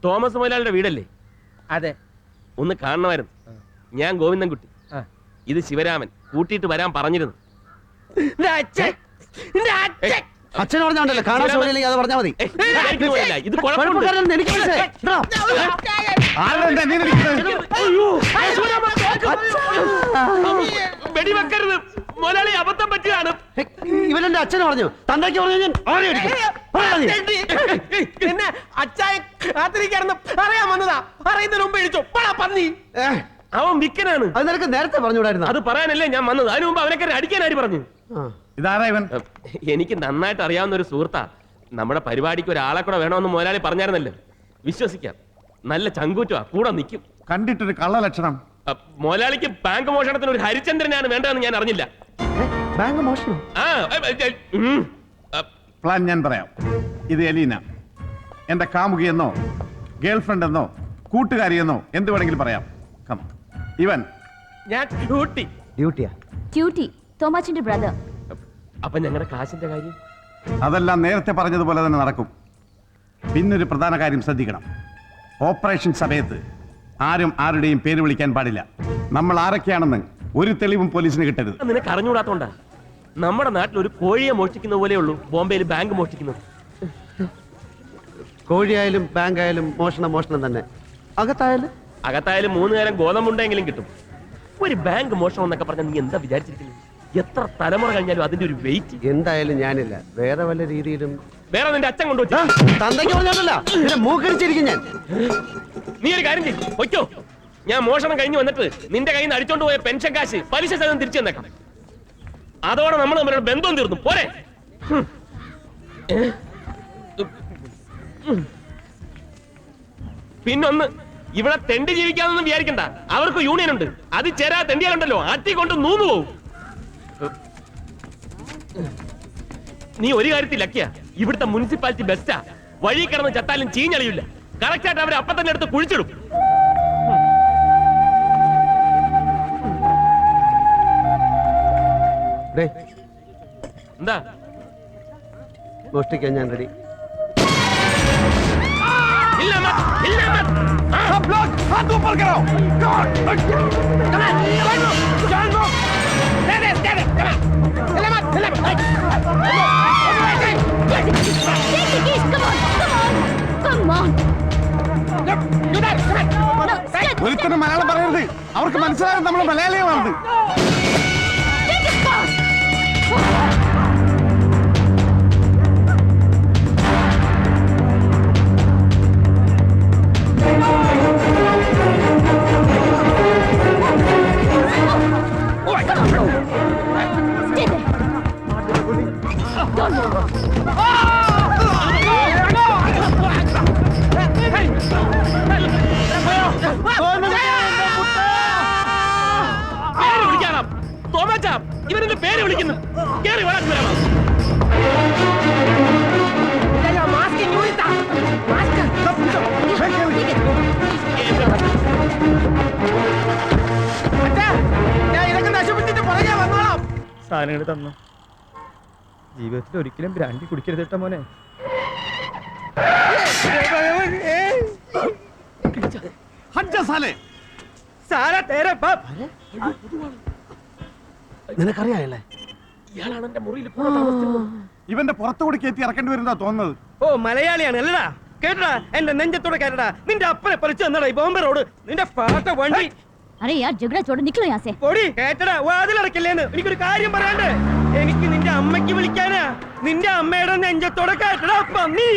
Thomas മുതലാളിയുടെ വീടല്ലേ? അതെ. ഒന്ന് കാണണമായിരുന്നു. ഞാൻ ഗോവിന്ദൻകുട്ടി, ഇത് ശിവരാമൻ. കൂട്ടിയിട്ട് വരാൻ പറഞ്ഞിരുന്നു. അച്ഛൻ പറഞ്ഞോണ്ടല്ലോ കാണാൻ സൗകര്യമില്ലെങ്കിൽ അത് പറഞ്ഞാൽ മതി. ഇത് വെടിവെക്കരുത് മുതലാളി, അബദ്ധം പറ്റിയാണ്. ഇവനെന്റെ അച്ഛനെ പറഞ്ഞു, തന്തയ്ക്ക് പറഞ്ഞു ഞാൻ പിന്നെ അച്ചായ കാത്തിരിക്കാണെന്ന് പറയാൻ വന്നതാ. പറയുന്നതിന് മുമ്പ് ഇടിച്ചോ പന്നി. അവൻ വിക്കനാണ്. അത് നിനക്ക് നേരത്തെ പറഞ്ഞുകൂടായിരുന്നു. അത് പറയാനല്ലേ ഞാൻ വന്നത്. അതിനു മുമ്പ് അവനൊക്കെ അടിക്കാൻ ആര് പറഞ്ഞു? എനിക്ക് നന്നായിട്ട് അറിയാവുന്ന ഒരു സുഹൃത്താ. നമ്മുടെ പരിപാടിക്ക് ഒരാളെ കൂടെ വേണമെന്ന് മുതലാളി പറഞ്ഞായിരുന്നല്ലോ. വിശ്വസിക്കാം, നല്ല ചങ്കൂറ്റുവാ, കൂടെ നിൽക്കും. കണ്ടിട്ടൊരു കള്ള ലക്ഷണം. മുതലാളിക്ക് ബാങ്ക് മോഷണത്തിന് ഒരു ഹരിചന്ദ്രനാണ് വേണ്ടതെന്ന് ഞാൻ അറിഞ്ഞില്ല. ബാങ്ക് മോഷണം? പ്ലാൻ ഞാൻ പറയാം. ഇത് എലീന, എന്റെ കാമുകിയെന്നോ ഗേൾഫ്രണ്ട് എന്നോ കൂട്ടുകാരിയെന്നോ എന്ത് വേണമെങ്കിലും പറയാം. ഇവൻ ഞാൻ ഡ്യൂട്ടി. ഡ്യൂട്ടിയാ? ഡ്യൂട്ടി തോമാച്ചിന്റെ ബ്രദർ. അപ്പൊ ഞങ്ങളുടെ കാശിന്റെ കാര്യം? അതെല്ലാം നേരത്തെ പറഞ്ഞതുപോലെ തന്നെ നടക്കും. പിന്നൊരു പ്രധാന കാര്യം ശ്രദ്ധിക്കണം. ഓപ്പറേഷൻ സമയത്ത് ആരും ആരുടെയും പേര് വിളിക്കാൻ പാടില്ല. നമ്മൾ ആരൊക്കെയാണെന്ന് ഒരു തെളിവും പോലീസിന് കിട്ടരുത്. നിനക്ക് അറിഞ്ഞുകൂടാത്തോണ്ടാ. നമ്മുടെ നാട്ടിൽ ഒരു കോഴിയെ മോഷ്ടിക്കുന്ന പോലെയുള്ളൂ ബോംബെയിൽ ബാങ്ക് മോഷ്ടിക്കുന്നത്. കോഴിയായാലും ബാങ്ക് ആയാലും മോഷണം തന്നെ. അകത്തായാലും 3 നേരം ഗോതമ്പുണ്ടെങ്കിലും കിട്ടും. ഒരു ബാങ്ക് മോഷണം എന്നൊക്കെ പറഞ്ഞാൽ നീ എന്താ വിചാരിച്ചിരിക്കുന്നത്? എത്ര തലമുറ കഴിഞ്ഞാലും അതിന്റെ ഒരു വെയിറ്റ്. എന്തായാലും ഞാനില്ല, വേറെ വല്ല രീതിയിലും. വേറെ നിന്റെ അച്ഛൻ കൊണ്ടുവച്ചു. തന്തയ്ക്ക് പറഞ്ഞോണ്ടല്ല മൂക്കരിച്ചിരിക്കും ഞാൻ. നീ ഒരു കാര്യം ചെയ്യ്, പൊയ്ക്കോ. ഞാൻ മോഷണം കഴിഞ്ഞ് വന്നിട്ട് നിന്റെ കയ്യിൽ നിന്ന് അടിച്ചോണ്ട് പോയ പെൻഷൻ കാശ് പലിശ സഹിതം തിരിച്ചു തന്നേക്കാം. അതോടെ നമ്മൾ തമ്മിലുള്ള ബന്ധം തീർന്നു. പോരെ? പിന്നൊന്ന്, ഇവിടെ തെണ്ടി ജീവിക്കാന്നൊന്നും വിചാരിക്കണ്ട. അവർക്ക് യൂണിയൻ ഉണ്ട്. അത് ചേരാ തെണ്ടിയാലുണ്ടല്ലോ ആറ്റി കൊണ്ട് നൂന്നു പോവും. നീ ഒരു കാര്യത്തിൽ ലക്കിയ, ഇവിടുത്തെ മുനിസിപ്പാലിറ്റി ബെസ്റ്റാ. വഴി കിടന്ന് ചത്താലും ചീഞ്ഞളിയില്ല. കറക്റ്റായിട്ട് അവരെ അപ്പൊ തന്നെ എടുത്ത് കുഴിച്ചിടും. എന്താ? മോഷ്ടിക്കാൻ ഞാൻ റെഡി. ഒരുത്തനും മലയാളം പറയരുത്. അവർക്ക് മനസ്സിലാകും നമ്മൾ മലയാളികളാണ്. ഇവരെന്റെ പേര് വിളിക്കുന്നു. കേറി സാധനങ്ങൾ തന്നു. ജീവിതത്തിൽ ഒരിക്കലും ബ്രാൻഡി കുടിക്കരുത് കേട്ടോ മോനെ. നിനക്കറിയാല്ലേ? ഇവന്റെ പുറത്തുകൂടി കയറ്റി ഇറക്കേണ്ടി വരുന്നതാ തോന്നുന്നത്. ഓ മലയാളിയാണ് അല്ലടാ. കേട്ടടാ, എന്റെ നെഞ്ചത്തോടെ കേട്ടടാ. നിന്റെ അപ്പനെ പറിച്ചു തന്നടാ ഈ ബോംബെ റോഡ്. നിന്റെ പാട്ട വണ്ടി. अरे यार झगड़ा छोड़ो, निकलो यहाँ से. ഓടി കേട്ടടാ, വാതിലടക്കില്ലേന്ന്. എനിക്കൊരു കാര്യം പറയാണ്ട്. എനിക്ക് നിന്റെ അമ്മയ്ക്ക് വിളിക്കാനാ. നിന്റെ അമ്മയുടെ നെഞ്ചത്തോടെ കേട്ടടാ പന്നി.